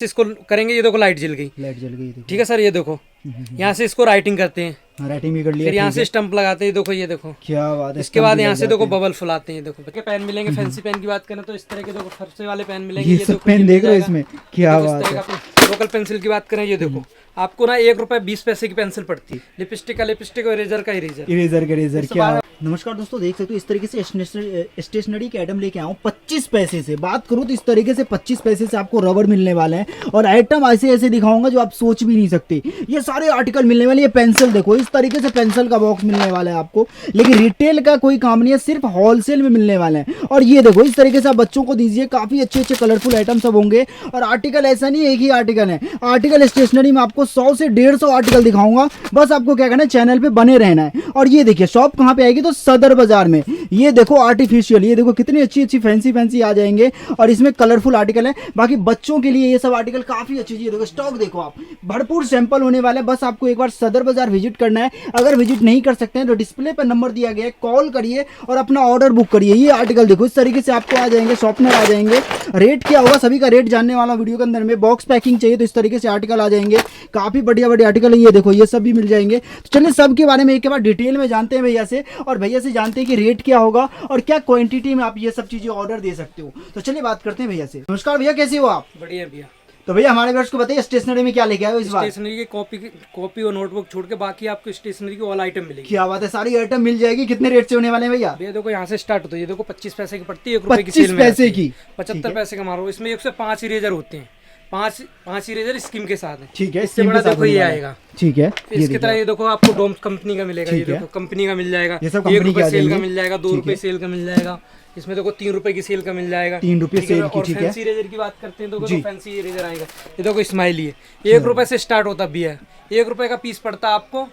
इसको करेंगे, ये देखो लाइट जल गई, ठीक है सर। ये देखो यहाँ से इसको राइटिंग करते हैं, राइटिंग भी कर लिया, फिर यहाँ से स्टंप लगाते हैं, देखो ये देखो क्या बात है। इसके बाद यहाँ से देखो बबल फुलाते हैं, देखो के पेन मिलेंगे। फैंसी पेन की बात करें तो इस तरह के देखो फरसे वाले पेन मिलेंगे। ये सब पेन देख रहे हो इसमें, क्या बात है। लोकल पेंसिल की बात करें, ये देखो आपको ना 1 रुपए 20 पैसे की पेंसिल पड़ती है। लिपस्टिक का लिपस्टिक और इरेजर का इरेजर, क्या। नमस्कार दोस्तों, देख सकते हो इस तरीके से स्टेशनरी के आइटम लेके आऊँ 25 पैसे से। बात करूँ तो इस तरीके से 25 पैसे से आपको रबड़ मिलने वाले हैं और आइटम ऐसे ऐसे दिखाऊंगा जो आप सोच भी नहीं सकते। ये सारे आर्टिकल मिलने वाले। ये पेंसिल देखो, इस तरीके से पेंसिल का बॉक्स मिलने वाला है आपको, लेकिन रिटेल का कोई काम नहीं है, सिर्फ होलसेल में मिलने वाले हैं। और ये देखो इस तरीके से आप बच्चों को दीजिए, काफी अच्छे अच्छे कलरफुल आइटम सब होंगे। और आर्टिकल ऐसा नहीं एक ही आर्टिकल है, आर्टिकल स्टेशनरी में आपको 100 से 150 आर्टिकल दिखाऊंगा। बस आपको क्या करना है, चैनल पे बने रहना है। और ये देखिए शॉप कहाँ पे आएगी, तो सदर बाजार में। ये देखो आर्टिफिशियल, ये देखो कितनी अच्छी अच्छी फैंसी आ जाएंगे और इसमें कलरफुल आर्टिकल है। बाकी बच्चों के लिए ये सब आर्टिकल काफी अच्छी चीज। देखो स्टॉक देखो आप, भरपूर सैंपल होने वाला है। बस आपको एक बार सदर बाजार विजिट करना है। अगर विजिट नहीं कर सकते हैं तो डिस्प्ले पर नंबर दिया गया है, कॉल करिए और अपना ऑर्डर बुक करिए। ये आर्टिकल देखो इस तरीके से आपको आ जाएंगे, शॉर्पनर आ जाएंगे। रेट क्या होगा सभी का रेट जानने वाला वीडियो के अंदर में। बॉक्स पैकिंग चाहिए तो इस तरीके से आर्टिकल आ जाएंगे, काफी बढ़िया बढ़िया आर्टिकल है। ये देखो ये सब भी मिल जाएंगे। तो चलिए सब के बारे में एक बार डिटेल में जानते हैं भैया से, और भैया से जानते हैं कि रेट क्या होगा और क्या क्वांटिटी में आप ये सब चीजें ऑर्डर दे सकते हो। तो चलिए बात करते हैं भैया से। नमस्कार भैया, कैसे हो आप? बढ़िया भैया। तो भैया हमारे व्यूअर्स को बताइए स्टेशनरी में क्या लेके आए हो इस बार? स्टेशनरी की कॉपी और नोटबुक छोड़ के बाकी आपको स्टेशनरी की ऑल आइटम मिलेगी। क्या बात है, सारी आइटम मिल जाएगी। कितने रेट से होने वाले हैं भैया? भैया देखो यहाँ से स्टार्ट होता है, ये देखो 25 पैसे की पड़ती है, 1 रुपए की 25 पैसे की, 75 पैसे का मारो। इसमें 105 इरेजर होते हैं, पांच इरेजर स्कीम के साथ है। ठीक है, इससे बड़ा देखो ये आएगा। ठीक है, इसकी तरह ये देखो आपको डोम्स कंपनी का मिलेगा। ये देखो कंपनी का मिल जाएगा, 1 रुपए सेल का मिल जाएगा, 2 रुपए सेल का मिल जाएगा। इसमें देखो 3 रुपए की सेल का मिल जाएगा, 3 रुपए सेल की। ठीक है, फैंसी इरेजर की बात करते हैं तो फैंसी इरेजर आएगा। ये देखो स्माइली है, 1 रुपए से स्टार्ट होता भी है। 1 रुपए का पीस पड़ता है आपको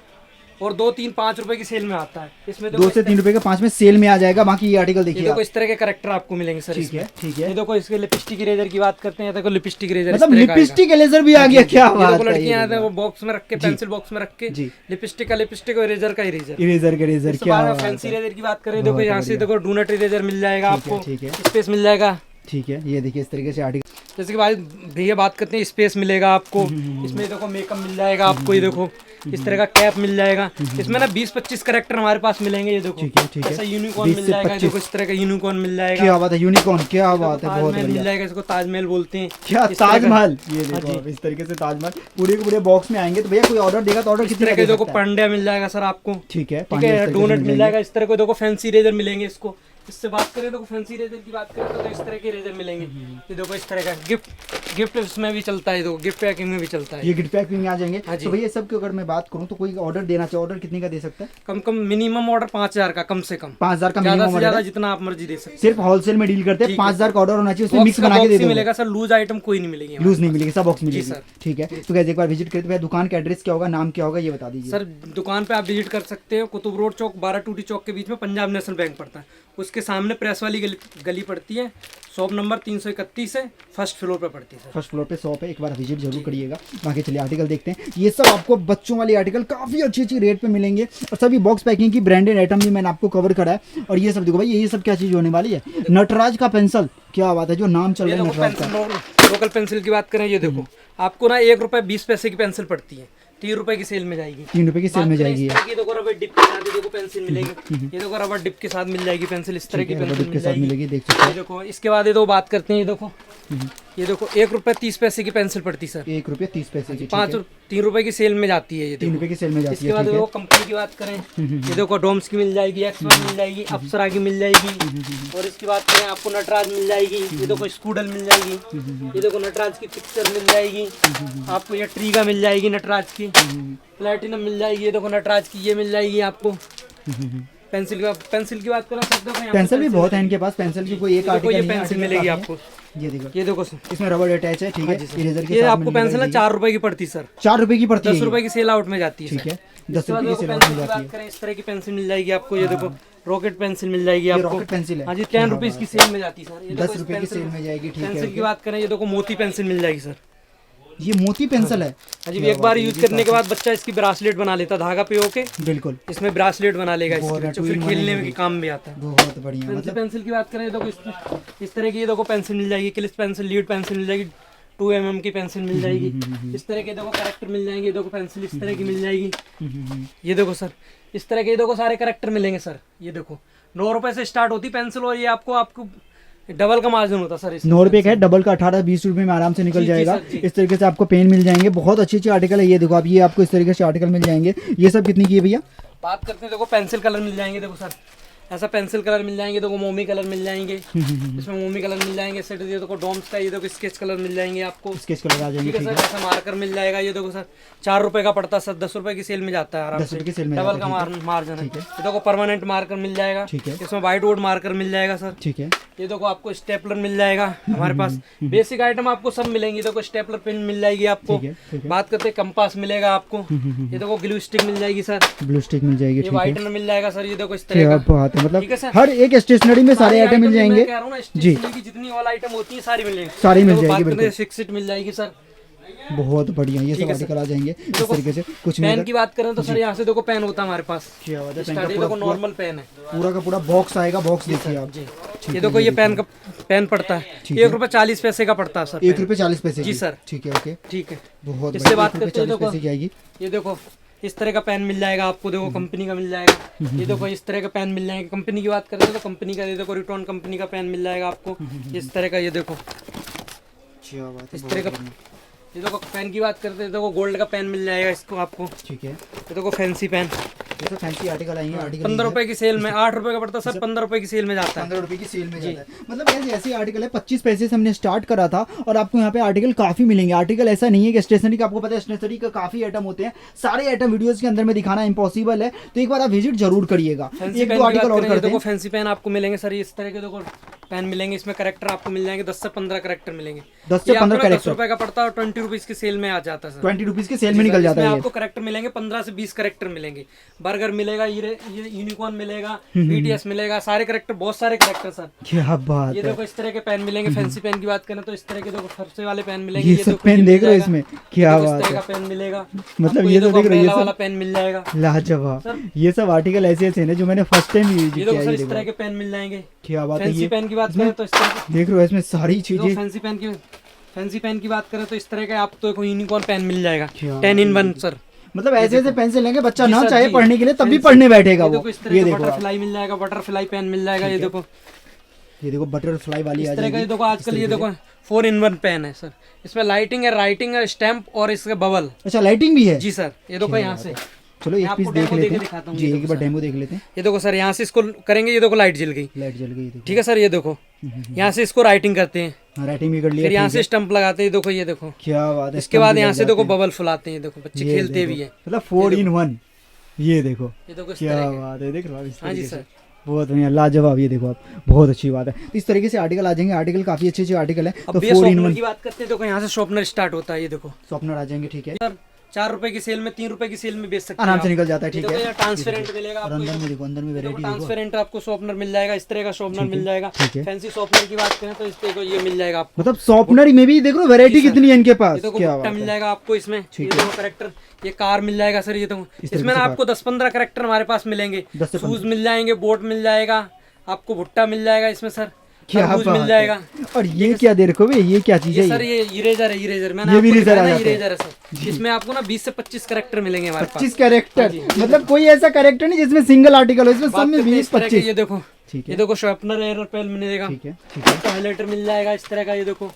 और 2, 3, 5 रुपए की सेल में आता है। इसमें 2 से 3 रुपए का 5 में सेल में आ जाएगा। बाकी ये आर्टिकल देखिए, देखो इस तरह के करेक्टर आपको मिलेंगे सर। ठीक है, ठीक है। ये देखो इसके लिपस्टिक इरेजर की बात करते हैं, देखो लिपस्टिक इरेजर, मतलब लिपस्टिक इरेजर भी आ गया। क्या बात है। लड़कियां आते हैं वो बॉक्स में रख के, पेंसिल बॉक्स में रख के, लिपस्टिक का लिपस्टिक और इरेजर का इरेजर। क्या फैंसी इरेजर की बात करें, देखो यहाँ से देखो डूनट इरेजर मिल जाएगा आपको, स्पेस मिल जाएगा। ठीक है, ये देखिए इस तरीके से आर्टिकल। जैसे कि भाई भैया बात करते हैं, स्पेस मिलेगा आपको। इसमें देखो मेकअप मिल जाएगा आपको। ये देखो इस तरह का कैप मिल जाएगा। इसमें ना 20-25 कैरेक्टर हमारे पास मिलेंगे। ये देखो ऐसा यूनिकॉर्न मिल जाएगा। देखो इस तरह का यूनिकॉर्न मिल जाएगा। क्या बात है, यूनिकॉर्न, क्या बात है, बहुत बढ़िया मिल जाएगा। इसको ताजमहल बोलते हैं। क्या ताजमहल, ये देखो इस तरीके से ताजमहल पूरे के पूरे बॉक्स में आएंगे। तो भैया कोई ऑर्डर देगा तो ऑर्डर कितने का? देखो पांड्या मिल जाएगा सर आपको। ठीक है, डोनट मिल जाएगा। इस तरह को देखो फैंसी इरेजर मिलेंगे। इसको इससे बात करें तो फैंसी इरेजर की बात करें तो इस तरह के इरेजर मिलेंगे। ये देखो इस तरह का गिफ्ट उसमें भी चलता है, देखो गिफ्ट पैकिंग में भी चलता है। ये गिफ्ट पैकिंग में आ जाएंगे। तो भैया सब की अगर मैं बात करूं तो कोई ऑर्डर देना चाहिए, ऑर्डर कितने का दे सकता है? कम मिनिमम ऑर्डर 5000 का, कम से कम 5000 का मिनिमम ऑर्डर, ज्यादा जितना आप मर्जी दे सकते हैं। सिर्फ होलसेल में डील करते हैं। 5000 का ऑर्डर होना चाहिए, उसमें मिक्स बना के दे दो। मिलेगा सर, लूज आइटम कोई नहीं मिलेगी, लूज नहीं मिलेगी, सब बॉक्स मिलेगी। ठीक है, तो कैसे एक बार विजिट करते हैं। दुकान का एड्रेस क्या होगा, नाम क्या होगा, ये बता दीजिए सर। दुकान पे आप विजिट कर सकते हो, कुतुब रोड चौक 12 टूटी चौक के बीच में पंजाब नेशनल बैंक पड़ता है। उसके सामने प्रेस वाली गली पड़ती है। शॉप नंबर 331 है, फर्स्ट फ्लोर पे पड़ती है। फर्स्ट फ्लोर पे शॉप है, एक बार विजिट जरूर करिएगा। बाकी चलिए आर्टिकल देखते हैं। ये सब आपको बच्चों वाली आर्टिकल काफी अच्छी अच्छी रेट पे मिलेंगे और सभी बॉक्स पैकिंग की ब्रांडेड आइटम भी मैंने आपको कवर करा है। और ये सब देखो भाई, ये सब क्या चीज होने वाली है, नटराज का पेंसिल। क्या बात है, जो नाम चल रहा है नटराज का। लोकल पेंसिल की बात करें, ये देखो आपको ना 1 रुपए 20 पैसे की पेंसिल पड़ती है, 3 रुपए की सेल में जाएगी। 3 रुपए की सेल में जाएगी। ये देखो रबर डिप के साथ देखो पेंसिल मिलेगी। ये देखो रबर डिप के साथ मिल जाएगी पेंसिल, इस तरह की पेंसिल के साथ मिलेगी, देख सकते हैं। देखो इसके बाद ये दो बात करते हैं। ये देखो 1 रुपए 30 पैसे की पेंसिल पड़ती सर। 1 रुपए 30 पैसे की, 3 रुपए की सेल में जाती है। ये 3 रुपए की सेल में जाती है। इसके बाद देखो कंपनी की बात करें, ये देखो डोम्स की मिल जाएगी, एक्समैन मिल जाएगी, अप्सरा की मिल जाएगी। और इसकी बात करें आपको नटराज मिल जाएगी। ये देखो स्कूडल मिल जाएगी। ये देखो नटराज की पिक्चर मिल जाएगी आपको। ये ट्रीगा मिल जाएगी नटराज की, प्लैटिनम मिल जाएगी। ये देखो नटराज की ये मिल जाएगी आपको। पेंसिल की बात करें सकते हो, पेंसिल भी बहुत है इनके पास। पेंसिल की कोई एक आर्टिकल ये पेंसिल मिलेगी आपको। ये देखो इसमें रबर अटैच है। ठीक है, इरेजर के ये आपको पेंसिल ना 4 रुपए की पड़ती सर। 4 रुपए की पड़ती है, 10 रुपए की सेल आउट में जाती है। ठीक है, 10 रुपए की सेल आउट में जाती है। इस तरह की पेंसिल मिल जाएगी आपको। ये देखो रॉकेट पेंसिल मिल जाएगी आपको। रॉकेट पेंसिल है, हाँ जी, 10 रुपीज की सेल में जाती है सर। 10 रुपए की सेल में जाएगी। ठीक है, पेंसिल की बात करें, ये देखो मोती पेंसिल मिल जाएगी सर। ये मोती पेंसिल है। हाँ जी, एक बार यूज करने के बाद बच्चा इसकी ब्रासलेट बना लेता, धागा पे होके बिल्कुल इसमें ब्रासलेट बना लेगा, फिर खेलने में काम भी आता है। बहुत बढ़िया। मतलब पेंसिल की बात करें तो इस तरह की ये देखो पेंसिल मिल जाएगी, क्लिप पेंसिल, लीड पेंसिल मिल जाएगी, 2 mm की पेंसिल मिल जाएगी। इस तरह के देखो करेक्टर मिल जाएंगे, देखो पेंसिल इस तरह की मिल जाएगी। ये देखो सर, इस तरह के देखो सारे करेक्टर मिलेंगे सर। ये देखो 9 रुपए से स्टार्ट होती पेंसिल, और ये आपको डबल का मार्जिन होता है सर। 9 रुपए का है, डबल का 18-20 रुपए में आराम से निकल जाएगा। इस तरीके से आपको पेन मिल जाएंगे, बहुत अच्छी आर्टिकल है। ये देखो आप, ये आपको इस तरीके से आर्टिकल मिल जाएंगे। ये सब कितनी की है भैया? बात करते हैं देखो पेंसिल कलर मिल जाएंगे, देखो सर ऐसा पेंसिल कलर मिल जाएंगे, देखो मोमी कलर मिल जाएंगे, इसमें मोमी कलर मिल जाएंगे सेट। ये देखो डोम्स का, ये देखो स्केच कलर मिल जाएंगे आपको, स्केच कलर आ जाएंगे। ठीक है सर। ऐसा मार्कर मिल जाएगा, ये देखो सर 4 रुपए का पड़ता है सर, 10 रुपए की सेल में जाता है आराम 10 से, रुपए की सेल में डबल का मार्जिन है। ये देखो परमानेंट मार्कर मिल जाएगा, ठीक है। इसमें व्हाइट बोर्ड मार्कर मिल जाएगा सर, ठीक है। ये देखो आपको स्टेपलर मिल जाएगा हमारे पास, बेसिक आइटम आपको सब मिलेंगे। देखो स्टेपलर पेन मिल जाएगी आपको। बात करते हैं कंपास मिलेगा आपको, ये देखो ग्लू स्टिक मिल जाएगी सर, ब्लू स्टिक मिल जाएगी, ये व्हाइटनर मिल जाएगा सर। ये देखो इस तरह क्या का बात है, मतलब ठीक है सर। हर एक स्टेशनरी में सारे आइटम मिल जाएंगे जी, जितनी ऑल आइटम होती है सारी मिल जाएंगी, सारी मिल जाएगी बिल्कुल। फिक्सिट मिल जाएगी सर, बहुत बढ़िया। ये सब आर्टिकल आ जाएंगे इस तरीके से। कुछ पेन की बात करें तो सर यहाँ से देखो पेन होता है हमारे पास, क्या बात है, स्टार्टिंग देखो नॉर्मल पेन है, पूरा का पूरा बॉक्स आएगा। बॉक्स देखिए आप जी, ये देखो ये पेन का पेन पड़ता है 1 रुपए 40 पैसे का पड़ता है सर। 1 रुपए 40 पैसे जी सर, ठीक है। ओके, ठीक है। बहुत इससे बात करते हैं, देखो जाएगी। ये देखो इस तरह का पेन मिल जाएगा आपको, देखो कंपनी का मिल जाएगा। ये देखो इस तरह का पेन मिल जाएगा। कंपनी की बात करते हैं तो कंपनी का, ये देखो रिटर्न कंपनी का पेन मिल जाएगा आपको इस तरह का। ये देखो इस तरह का। ये देखो पेन की बात करते हैं, देखो गोल्ड का पेन मिल जाएगा इसको आपको, ठीक है। ये देखो फैंसी पेन, ये तो फैंसी आर्टिकल आएंगे। आर्टिकल 15 रुपए की सेल में, 8 रुपए का पड़ता है सर, 15 रुपए की सेल में जाता है, 15 रुपए की सेल में जाता है। मतलब ऐसे ऐसे आर्टिकल है, 25 पैसे से हमने स्टार्ट करा था और आपको यहाँ पे आर्टिकल काफी मिलेंगे। आर्टिकल ऐसा नहीं है कि स्टेशनरी का, आपको पता है स्टेशनरी का काफी आइटम होते हैं, सारे आइटम वीडियोस के अंदर में दिखाना इम्पॉसिबल है, तो एक बार आप विजिट जरूर करिएगा। एक दो आर्टिकल और करते हैं। फैंसी पेन आपको मिलेंगे सर, इस तरह के देखो पेन मिलेंगे, इसमें करेक्टर आपको मिल जाएंगे 10 से 15 करेक्टर मिलेंगे। 10 से 15 करेक्टर 10 रुपए का पड़ता है और 20 रुपीज की सेल में आ जाता है सर। 20 रुपीज की सेल में निकल जाता है। आपको करेक्टर मिलेंगे 15 से 20 करेक्टर मिलेंगे। बर्गर मिलेगा, ये यूनिकॉर्न मिलेगा, बीटीएस मिलेगा, सारे करेक्टर, बहुत सारे करेक्टर सर। क्या बात है। ये देखो इस तरह के पेन मिलेंगे। फैंसी पेन की बात करें तो इस तरह के देखो फरसे वाले पेन मिलेंगे। ये सब पेन देख रहे हो इसमें, क्या बात है। इस तरह का पेन मिलेगा, मतलब ये तो देख रहे हो, ये वाला पेन मिल जाएगा, लाजवाब। ये सब आर्टिकल ऐसे ऐसे हैं जो मैंने फर्स्ट टाइम यूज किया है। इस तरह के पेन मिल जाएंगे। क्या बात है। फैंसी पेन की बात करें तो इस तरह देख रहे हो इसमें सारी चीजें। फैंसी पेन की बात करें तो इस तरह का आपको एक यूनिकॉर्न पेन मिल जाएगा 10 in 1 सर। मतलब ऐसे ऐसे पेंसिल लेंगे, बच्चा ना चाहे पढ़ने के लिए तब भी पढ़ने बैठेगा वो। ये देखो बटरफ्लाई मिल जाएगा, बटरफ्लाई पेन मिल जाएगा। ये देखो बटरफ्लाई वाली आ जाएगी। ये देखो आजकल ये देखो 4 in 1 पेन है सर, इसमें लाइटिंग है, राइटिंग है, स्टैम्प और इसका बबल। अच्छा, लाइटिंग भी है जी सर। ये देखो यहाँ से, चलो एक पीस देख लेते हैं जी, एक बार डेमो देख लेते हैं। ये देखो सर यहाँ से इसको करेंगे, ये देखो लाइट जल गई, ठीक है सर। ये देखो यहाँ से इसको राइटिंग करते हैं, राइटिंग भी कर लिया, फिर यहाँ से स्टंप लगाते हैं। देखो ये देखो क्या बात है। इसके बाद यहाँ से देखो बबल फुलाते हैं, देखो बच्चे खेलते भी है। मतलब 4 in 1। ये देखो क्या बात है, देख रहे हो। हाँ जी सर, बहुत बढ़िया, लाजवाब। ये देखो आप, बहुत अच्छी बात है। तो इस तरीके से आर्टिकल आ जाएंगे। आर्टिकल काफी अच्छे अच्छे आर्टिकल है। तो 4 in 1 की बात करते हैं, देखो यहाँ से शॉर्पनर स्टार्ट होता है। ये देखो शॉर्पनर आ जाएंगे, ठीक है। 4 रुपए की सेल में, 3 रुपए की सेल में बेच सकते हैं, आराम से निकल जाता है, ठीक है। ट्रांसपेरेंट मिलेगा आपको। अंदर में देखो, अंदर में वैरायटी देखो, ट्रांसपेरेंट आपको शॉर्पनर मिल जाएगा, इस तरह का शॉर्पनर मिल जाएगा। फैंसी शॉर्पनर की बात करें तो इस तरह को ये मिल जाएगा आपको। मतलब शॉर्पनर में भी देख लो वैरायटी कितनी है इनके पास। क्या बात है। मिल जाएगा आपको इसमें, ये देखो करेक्टर, ये कार मिल जाएगा सर। ये तो इसमें ना आपको 10-15 करेक्टर हमारे पास मिलेंगे। शूज मिल जाएंगे, बोट मिल जाएगा आपको, भुट्टा मिल जाएगा इसमें सर, क्या मिल जाएगा। और ये क्या दे रखो भाई, ये क्या चीज है सर? ये इरेजर है, इरेजर मैंने ये भी इरेजर है सर। इसमें आपको ना 20 से 25 कैरेक्टर मिलेंगे हमारे पास। 25 कैरेक्टर, मतलब कोई ऐसा कैरेक्टर नहीं जिसमें सिंगल आर्टिकल हो, इसमें सब में 20-25। ये देखो, ये देखो शार्पनर एयर पेन मिलेगा, ठीक है, ठीक है। हाइलाइटर मिल जाएगा इस तरह का, ये देखो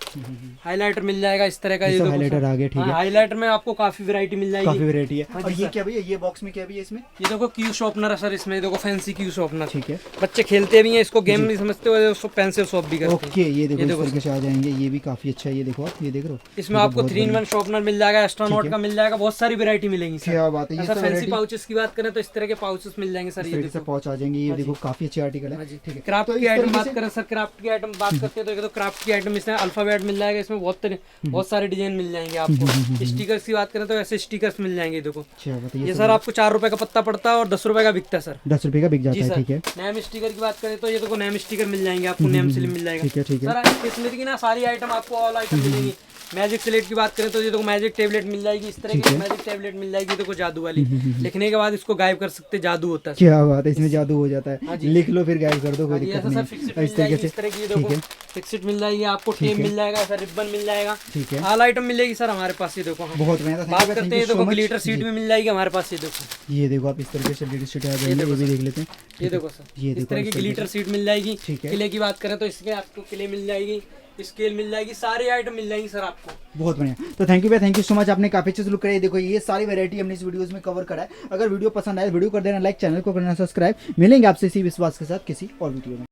हाइलाइटर मिल जाएगा इस तरह का। ये देखो हाइलाइटर आ गया, ठीक है। हाइलाइटर में आपको काफी वैरायटी मिल जाएगी, काफी वैरायटी है। और ये क्या भैया, ये बॉक्स में क्या भी है इसमें? ये देखो क्यू शार्पनर है सर, इसमें देखो फैंसी क्यू शार्पनर, ठीक है। बच्चे खेलते भी हैं इसको, गेम नहीं समझते हुए उसको पेंसिल शॉप भी करते हैं। ओके, ये देखो इस तरीके से आ जाएंगे। ये भी काफी अच्छा है, ये देखो आप, ये देख रहे हो। इसमें आपको 3 in 1 शार्पनर मिल जाएगा, एस्ट्रोनॉट का मिल जाएगा, बहुत सारी वैरायटी मिलेंगी। क्या बात है। सर फैंसी पाउचेस की बात करें तो इस तरह के पाउचेस मिल जाएंगे सर, ये देखो पाउच आ जाएंगे। ये देखो काफी अच्छे आर्टिकल है, ठीक है। क्राफ्ट की आइटम बात करें सर, क्राफ्ट की आइटम बात करते हैं तो क्राफ्ट की आइटम इसमें अल्फाबेट मिल जाएगा, इसमें बहुत सारे डिजाइन मिल जाएंगे आपको। स्टिकर्स की बात करें तो ऐसे स्टिकर्स मिल जाएंगे। देखो ये सर आपको 4 रुपए का पत्ता पड़ता है और 10 रुपए का बिकता है सर, 10 रुपए का बिक जाता है, ठीक है। नेम स्टिकर की बात करें तो ये देखो नेम स्टिकर मिल जाएंगे आपको, नेम स्लिप मिल जाएगा, ठीक है, ठीक है। सर स्टेशनरी की ना सारी आइटम आपको ऑल आइटम मिलेंगी। मैजिक स्लेट की बात करें तो ये देखो मैजिक टेबलेट मिल जाएगी, इस तरह की मैजिक टेबलेट मिल जाएगी, देखो जादू वाली। लिखने के बाद इसको गायब कर सकते, जादू होता है। क्या बात है, इसमें जादू हो जाता है, लिख लो फिर गायब कर दो, कोई दिक्कत नहीं है। इस तरीके से इस तरह की देखो फिक्सिट मिल जाएगी आपको, टेप मिल जाएगा, ऐसा रिबन मिल जाएगा, ठीक है, ऑल आइटम मिलेगी सर हमारे पास। ये देखो बहुत बढ़िया। बात करते हैं, देखो ग्लिटर सीट भी मिल जाएगी हमारे पास। ये देखो आप इस तरीके से ग्लिटर सीट है, ये भी देख लेते हैं। ये देखो सर, ये इस तरह की ग्लिटर सीट मिल जाएगी। ठीक है, किले की बात करें तो इसके आपको किले मिल जाएगी, स्केल मिल जाएगी, सारे आइटम मिल जाएंगे सर आपको। बहुत बढ़िया। तो थैंक यू भैया, थैंक यू सो मच, आपने काफी अच्छे से लुक कराई। देखो ये सारी वैरायटी हमने इस वीडियोस में कवर करा है। अगर वीडियो पसंद आए वीडियो कर देना लाइक, चैनल को करना सब्सक्राइब। मिलेंगे आपसे इसी विश्वास के साथ किसी और वीडियो में।